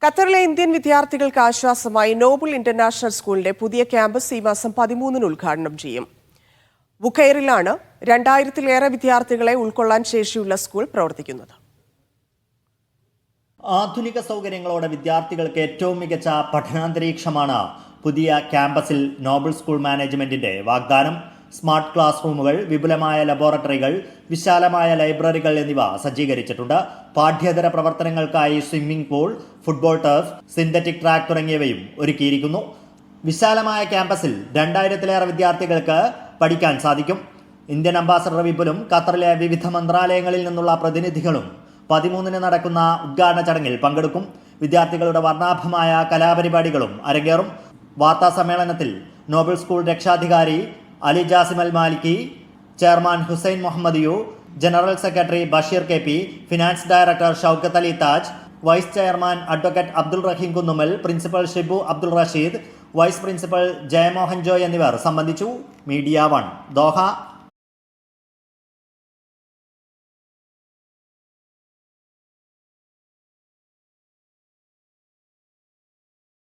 ഖത്തറിലെ ഇന്ത്യൻ വിദ്യാർത്ഥികൾക്ക് ആശ്വാസമായി നോബിൾ ഇന്റർനാഷണൽ സ്കൂളിന്റെ പുതിയ ക്യാമ്പസ് ഈ മാസം 13-ന് ഉദ്ഘാടനം ചെയ്യും. ബുഖൈറിലാണ് 2000-ലേറെ വിദ്യാർത്ഥികളെ ഉൾക്കൊള്ളാൻ ശേഷിയുള്ള സ്കൂൾ പ്രവർത്തിക്കുന്നത്. ആധുനിക സൗകര്യങ്ങളോടെ വിദ്യാർത്ഥികൾക്ക് ഏറ്റവും മികച്ച പഠനാന്തരീക്ഷമാണ് പുതിയ ക്യാമ്പസിൽ നോബിൾ സ്കൂൾ മാനേജ്മെന്റിന്റെ വാഗ്ദാനം. സ്മാർട്ട് ക്ലാസ് റൂമുകൾ, വിപുലമായ ലബോറട്ടറികൾ, വിശാലമായ ലൈബ്രറികൾ എന്നിവ സജ്ജീകരിച്ചിട്ടുണ്ട്. പാഠ്യേതര പ്രവർത്തനങ്ങൾക്കായി swimming pool, football turf, synthetic track തുടങ്ങിയവയും ഒരുക്കിയിരിക്കുന്നു. വിശാലമായ ക്യാമ്പസിൽ 2000-ലേറെ വിദ്യാർത്ഥികൾക്ക് പഠിക്കാൻ സാധിക്കും. ഇന്ത്യൻ അംബാസഡർ വിപുലും ഖത്തറിലെ വിവിധ മന്ത്രാലയങ്ങളിൽ നിന്നുള്ള പ്രതിനിധികളും 13-ന് നടക്കുന്ന ഉദ്ഘാടന ചടങ്ങിൽ പങ്കെടുക്കും. വിദ്യാർത്ഥികളുടെ വർണ്ണാഭമായ കലാപരിപാടികളും അരങ്ങേറും. വാർത്താ സമ്മേളനത്തിൽ നോബിൾ സ്കൂൾ രക്ഷാധികാരി Ali Jasim Al Maliki, chairman Hussain Muhammad U, general secretary Basheer K P, finance director Shoukath Ali Taj, vice chairman advocate Abdul Rahim Kunnummal, principal Shibu Abdul Rasheed, vice principal Jayamohan Joy എന്നിവർ സംബന്ധിച്ചു. Media 1 Doha.